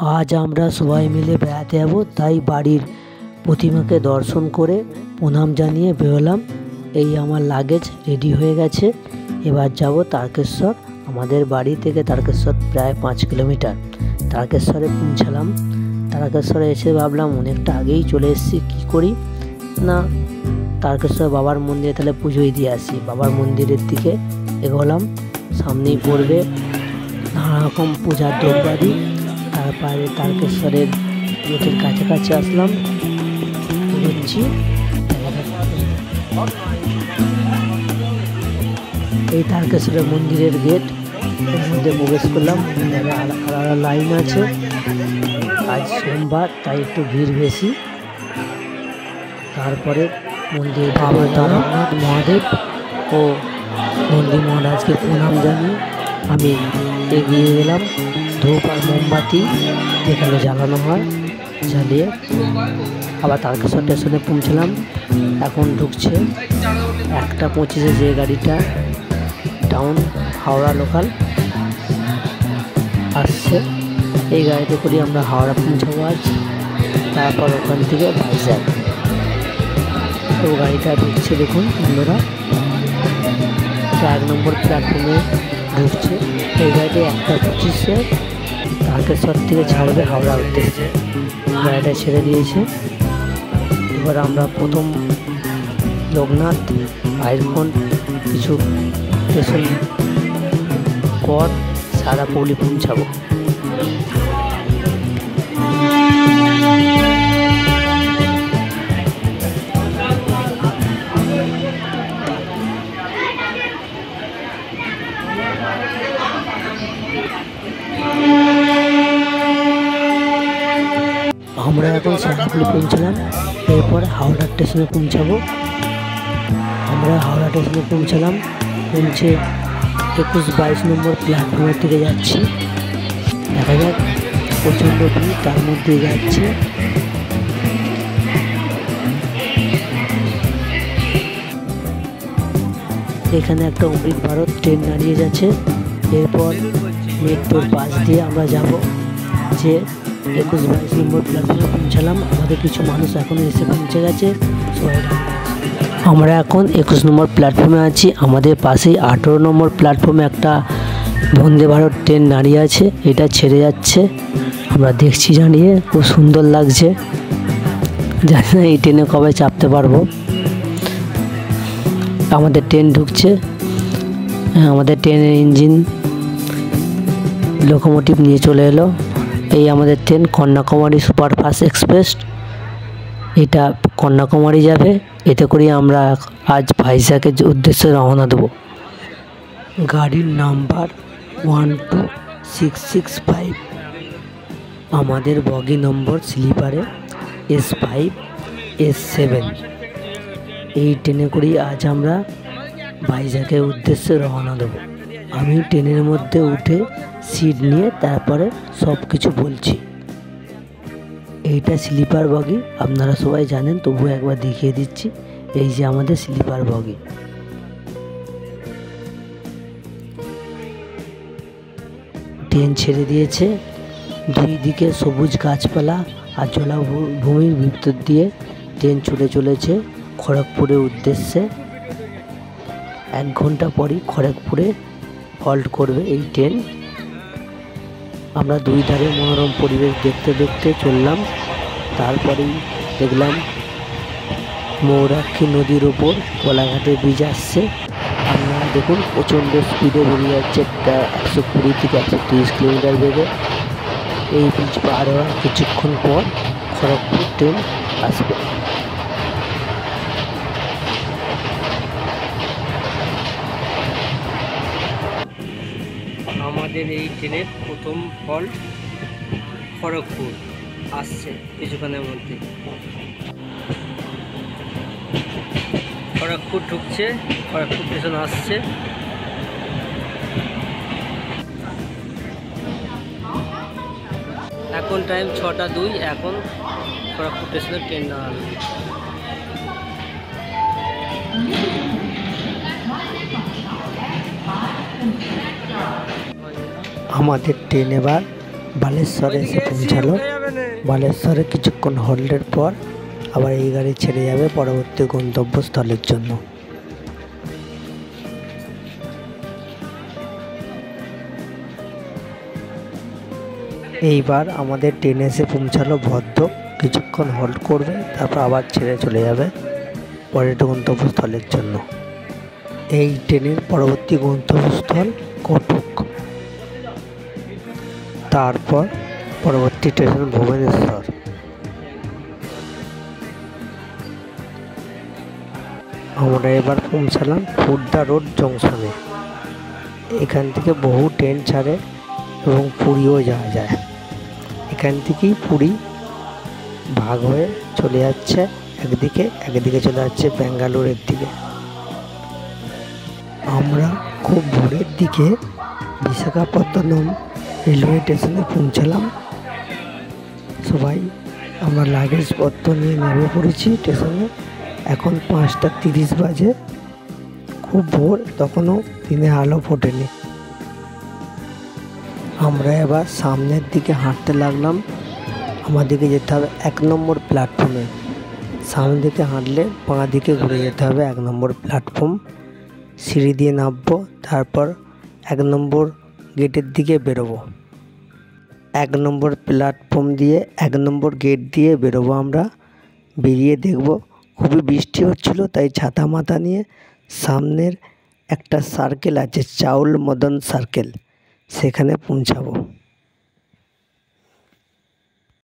आज আমরা সবাই মিলে বেড়াতে যাব, তাই বাড়ির প্রতিমাকে দর্শন করে প্রণাম জানিয়ে বেরোলাম। এই আমার লাগেজ রেডি হয়ে গেছে। এবার যাব তারকেশ্বর। আমাদের বাড়ি থেকে তারকেশ্বর প্রায় 5 কিলোমিটার। তারকেশ্বরে পৌঁছালাম। তারকেশ্বরে এসে ভাবলাম অনেকটা আগেই চলে এসেছি, কী করি না তারকেশ্বর বাবার মন্দিরে তাহলে পুজোই দিয়ে আসি। বাবার মন্দিরের দিকে এগোলাম। সামনেই পড়বে নানা রকম পূজার দ্রব্যাদি। তারপরে তারকেশ্বরের গেটের কাছাকাছি আসলাম, এগোচ্ছি। এই তারকেশ্বরের মন্দিরের গেট, এর মধ্যে প্রবেশ করলাম। আলাদা লাইন আছে, আজ সোমবার তাই একটু ভিড় বেশি। তারপরে মন্দির বাবা তারকনাথ মহাদেব ও নন্দী মহারাজকে প্রণাম জানিয়ে আমি এগিয়ে গেলাম। ধূপ আর মোমবাতি যেখানে জ্বালানো হয় জ্বালিয়ে আবার তারকেশ্বর স্টেশনে পৌঁছলাম। এখন ঢুকছে 1:25 যে গাড়িটা টাউন হাওড়া লোকাল আসছে। এই গাড়িতে করে আমরা হাওড়া পৌঁছাবো আজ। তারপর ওখান থেকে ভাইজ্যাগ। তো গাড়িটা ঢুকছে, দেখুন বন্ধুরা, 1 নম্বর প্ল্যাটফর্মে ঢুকছে। এই গাড়িটি 1:25 তারকেশ্বর থেকে ছাড়বে হাওড়া উদ্দেশ্যে। গাড়িটা ছেড়ে দিয়েছে। এবার আমরা প্রথম লোকনাথ, আইরকন্ড কিছু স্টেশন পর সারাপৌলি পৌঁছাবো। আমরা এখন সারাপৌলি পৌঁছলাম। এরপর হাওড়া স্টেশনে পৌঁছাবো। আমরা হাওড়া স্টেশনে পৌঁছালাম। পৌঁছে 21-22 নম্বর প্ল্যাটফর্মের দিকে যাচ্ছি। দেখা যাক, প্রচণ্ড ভিড়, তার মধ্যে যাচ্ছি। এখানে একটা অমৃত ভারত ট্রেন দাঁড়িয়ে যাচ্ছে। এরপর মেট্রোর পাশ দিয়ে আমরা যাব। যে 21-22 নম্বর প্ল্যাটফর্মে পৌঁছালাম। আমাদের কিছু মানুষ এখন এসে পৌঁছে গেছে। আমরা এখন 21 নম্বর প্ল্যাটফর্মে আছি। আমাদের পাশেই 18 নম্বর প্ল্যাটফর্মে একটা বন্দে ভারত ট্রেন দাঁড়িয়ে আছে। এটা ছেড়ে যাচ্ছে, আমরা দেখছি দাঁড়িয়ে, খুব সুন্দর লাগছে। জানি না এই ট্রেনে কবে চাপতে পারবো। আমাদের ট্রেন ঢুকছে। আমাদের ট্রেনের ইঞ্জিন লোকোমোটিভ নিয়ে চলে এলো। এই আমাদের ট্রেন কন্যাকুমারী সুপারফাস্ট এক্সপ্রেস। এটা কন্যাকুমারী যাবে। এতে করে আমরা আজ ভাইজ্যাগের উদ্দেশ্যে রওনা দেব। গাড়ির নাম্বার 12665। আমাদের বগি নম্বর স্লিপারে S5 S7। এই ট্রেনে করেই আজ আমরা ভাইজ্যাগের উদ্দেশ্যে রওনা দেব। আমি ট্রেনের মধ্যে উঠে সিট নিয়ে তারপরে সব কিছু বলছি। এইটা স্লিপার বগি, আপনারা সবাই জানেন, তবু একবার দেখিয়ে দিচ্ছি। এই যে আমাদের স্লিপার বগি। ট্রেন ছেড়ে দিয়েছে। দুই দিকে সবুজ গাছপালা আর জলাভূমির ভিতর দিয়ে ট্রেন ছুটে চলেছে খড়গপুরের উদ্দেশ্যে। 1 ঘন্টা পরই খড়গপুরে হল্ট করবে এই ট্রেন। আমরা দুই ধারে মনোরম পরিবেশ দেখতে দেখতে চললাম। তারপরেই দেখলাম ময়ূরাক্ষী নদীর ওপর কোলাঘাটে ব্রিজ আসছে। আপনারা দেখুন, প্রচণ্ড স্পিডে বেরিয়ে যাচ্ছে, প্রায় 120 থেকে 130 কিলোমিটার বেগে। এই ব্রিজ পার হওয়ার কিছুক্ষণ পর খড়গপুর ট্রেন আসবে। আমাদের এই ট্রেনের প্রথম হল্ট খড়গপুর আসছে কিছুক্ষণের মধ্যে। খড়গপুর ঢুকছে, খড়গপুর স্টেশন আসছে। এখন টাইম 6:02। এখন খড়গপুর স্টেশনের ট্রেন দাঁড়ালো। আমাদের ট্রেন এবার বালেশ্বরে এসে পৌঁছালো। বালেশ্বরে কিছুক্ষণ হোল্ডের পর আবার এই গাড়ি ছেড়ে যাবে পরবর্তী গন্তব্যস্থলের জন্য। এইবার আমাদের ট্রেন এসে পৌঁছালো ভদ্রক। কিছুক্ষণ হোল্ড করবে, তারপর আবার ছেড়ে চলে যাবে পরের গন্তব্যস্থলের জন্য। এই ট্রেনের পরবর্তী গন্তব্যস্থল কটক, তারপর পরবর্তী স্টেশন ভুবনেশ্বর। আমরা এবার পৌঁছালাম খুর্দা রোড জংশনে। এখান থেকে বহু ট্রেন ছাড়ে এবং পুরীও যাওয়া যায়। এখান থেকেই পুরী ভাগ হয়ে চলে যাচ্ছে একদিকে চলে যাচ্ছে ব্যাঙ্গালোরের দিকে। আমরা খুব ভোরের দিকে বিশাখাপত্তনম রেলওয়ে স্টেশনে পৌঁছালাম। সবাই আমরা লাগেজপত্র নিয়ে নেমে পড়েছি স্টেশনে। এখন 5:30 বাজে, খুব ভোর, তখনও দিনের আলো ফোটেনি। আমরা এবার সামনের দিকে হাঁটতে লাগলাম। আমাদেরকে যেতে হবে 1 নম্বর প্ল্যাটফর্মে। সামনের দিকে হাঁটলে বাঁ দিকে ঘুরে যেতে হবে 1 নম্বর প্ল্যাটফর্ম। সিঁড়ি দিয়ে নামবো, তারপর 1 নম্বর গেটের দিকে বেরোবো। 1 নম্বর প্ল্যাটফর্ম দিয়ে 1 নম্বর গেট দিয়ে বেরোবো। আমরা বেরিয়ে দেখবো খুবই বৃষ্টি হচ্ছিলো, তাই ছাতা মাথা নিয়ে সামনের একটা সার্কেল আছে, চাউল মদন সার্কেল, সেখানে পৌঁছাবো।